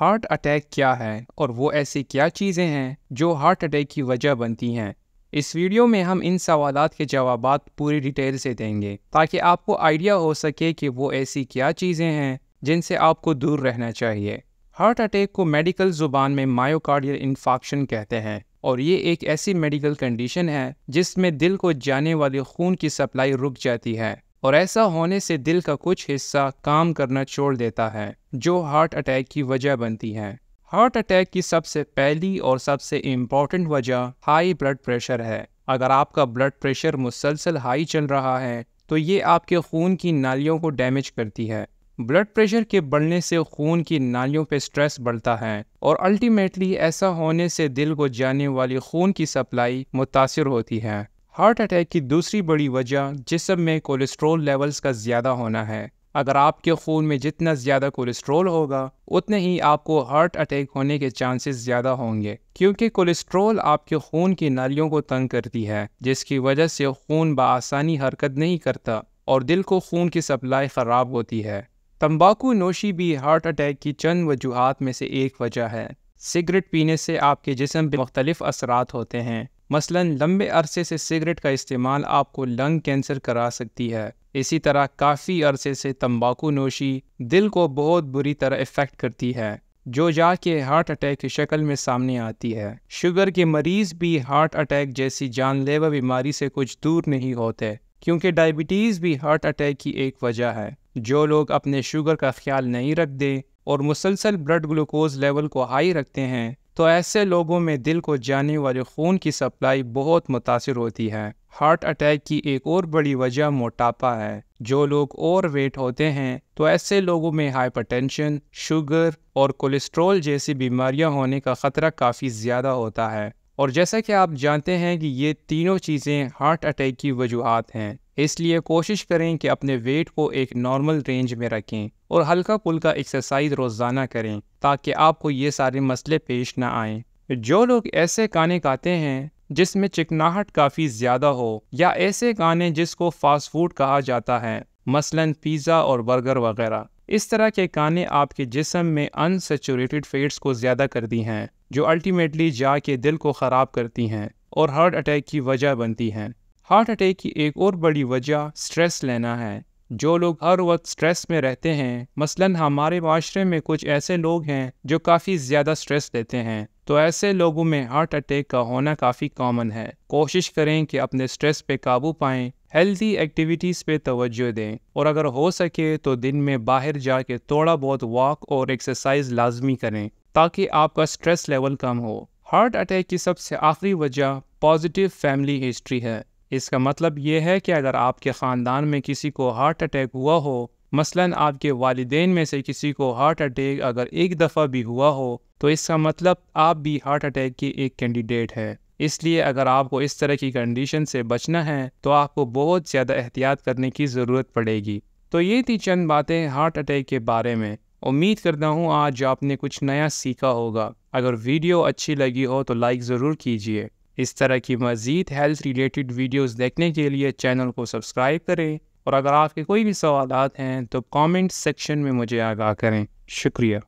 Heart attack کیا ہے اور وہ ایسی کیا چیزیں ہیں جو ہارٹ اٹیک کی وجہ بنتی ہیں؟ اس ویڈیو میں ہم ان سوالات کے جوابات پوری ڈیٹیل سے دیں گے تاکہ آپ کو آئیڈیا ہو سکے کہ وہ ایسی کیا چیزیں ہیں جن سے آپ کو دور رہنا چاہیے۔ ہارٹ اٹیک کو میڈیکل زبان میں مائیوکارڈیل انفارکشن کہتے ہیں اور یہ ایک ایسی میڈیکل کنڈیشن ہے جس میں دل کو جانے والی خون کی سپلائی رک جاتی ہے اور ایسا ہونے سے دل کا کچھ حصہ کام کرنا چھوڑ دیتا ہے جو ہارٹ اٹیک کی وجہ بنتی ہے۔ ہارٹ اٹیک کی سب سے پہلی اور سب سے امپورٹنٹ وجہ ہائی بلڈ پریشر ہے۔ اگر آپ کا بلڈ پریشر مسلسل ہائی چل رہا ہے تو یہ آپ کے خون کی نالیوں کو ڈیمیج کرتی ہے۔ بلڈ پریشر کے بڑھنے سے خون کی نالیوں پہ سٹریس بڑھتا ہے اور الٹیمیٹلی ایسا ہونے سے دل کو جانے والی خون کی سپلائی متاثر ہوتی ہے۔ ہارٹ اٹیک کی دوسری بڑی وجہ جسم میں کولیسٹرول لیولز کا زیادہ ہونا ہے۔ اگر آپ کے خون میں جتنا زیادہ کولیسٹرول ہوگا اتنے ہی آپ کو ہارٹ اٹیک ہونے کے چانسز زیادہ ہوں گے، کیونکہ کولیسٹرول آپ کے خون کی نالیوں کو تنگ کرتی ہے جس کی وجہ سے خون بآسانی حرکت نہیں کرتا اور دل کو خون کی سپلائی خراب ہوتی ہے۔ تمباکو نوشی بھی ہارٹ اٹیک کی چند وجوہات میں سے ایک وجہ ہے۔ سگریٹ پینے سے آپ کے جسم پہ مختلف اثرات ہوتے ہیں، مثلاً لمبے عرصے سے سگریٹ کا استعمال آپ کو لنگ کینسر کرا سکتی ہے۔ اسی طرح کافی عرصے سے تمباکو نوشی دل کو بہت بری طرح افیکٹ کرتی ہے جو جا کے ہارٹ اٹیک کی شکل میں سامنے آتی ہے۔ شوگر کے مریض بھی ہارٹ اٹیک جیسی جان لیوا بیماری سے کچھ دور نہیں ہوتے، کیونکہ ڈائبٹیز بھی ہارٹ اٹیک کی ایک وجہ ہے۔ جو لوگ اپنے شوگر کا خیال نہیں رکھتے اور مسلسل بلڈ گلوکوز لیول کو ہائی رکھتے ہیں تو ایسے لوگوں میں دل کو جانے والے خون کی سپلائی بہت متاثر ہوتی ہے۔ ہارٹ اٹیک کی ایک اور بڑی وجہ موٹاپا ہے۔ جو لوگ اوور ویٹ ہوتے ہیں تو ایسے لوگوں میں ہائپر ٹینشن، شوگر اور کولیسٹرول جیسی بیماریاں ہونے کا خطرہ کافی زیادہ ہوتا ہے، اور جیسا کہ آپ جانتے ہیں کہ یہ تینوں چیزیں ہارٹ اٹیک کی وجوہات ہیں۔ اس لیے کوشش کریں کہ اپنے ویٹ کو ایک نارمل رینج میں رکھیں اور ہلکا پھلکا ایکسرسائز روزانہ کریں تاکہ آپ کو یہ سارے مسئلے پیش نہ آئیں۔ جو لوگ ایسے کھانے کھاتے ہیں جس میں چکناہٹ کافی زیادہ ہو یا ایسے کھانے جس کو فاسٹ فوڈ کہا جاتا ہے، مثلاً پیزا اور برگر وغیرہ، اس طرح کے کھانے آپ کے جسم میں انسیچوریٹڈ فیٹس کو زیادہ کرتی ہیں جو الٹیمیٹلی جا کے دل کو خراب کرتی ہیں اور ہارٹ اٹیک کی وجہ بنتی ہیں۔ ہارٹ اٹیک کی ایک اور بڑی وجہ سٹریس لینا ہے۔ جو لوگ ہر وقت سٹریس میں رہتے ہیں، مثلاً ہمارے معاشرے میں کچھ ایسے لوگ ہیں جو کافی زیادہ سٹریس لیتے ہیں، تو ایسے لوگوں میں ہارٹ اٹیک کا ہونا کافی کامن ہے۔ کوشش کریں کہ اپنے سٹریس پہ قابو پائیں، ہیلتھی ایکٹیویٹیز پہ توجہ دیں اور اگر ہو سکے تو دن میں باہر جا کے تھوڑا بہت واک اور ایکسرسائز لازمی کریں تاکہ آپ کا سٹریس لیول کم ہو۔ ہارٹ اٹیک کی سب سے آخری وجہ پازیٹیو فیملی ہسٹری ہے۔ اس کا مطلب یہ ہے کہ اگر آپ کے خاندان میں کسی کو ہارٹ اٹیک ہوا ہو، مثلاً آپ کے والدین میں سے کسی کو ہارٹ اٹیک اگر ایک دفعہ بھی ہوا ہو تو اس کا مطلب آپ بھی ہارٹ اٹیک کی ایک کینڈیڈیٹ ہے۔ اس لیے اگر آپ کو اس طرح کی کنڈیشن سے بچنا ہے تو آپ کو بہت زیادہ احتیاط کرنے کی ضرورت پڑے گی۔ تو یہ تھی چند باتیں ہارٹ اٹیک کے بارے میں۔ امید کرتا ہوں آج آپ نے کچھ نیا سیکھا ہوگا۔ اگر ویڈیو اچھی لگی ہو تو لائک ضرور کیجیے۔ اس طرح کی مزید ہیلتھ ریلیٹڈ ویڈیوز دیکھنے کے لیے چینل کو سبسکرائب کریں، اور اگر آپ کے کوئی بھی سوالات ہیں تو کامنٹ سیکشن میں مجھے آگاہ کریں۔ شکریہ۔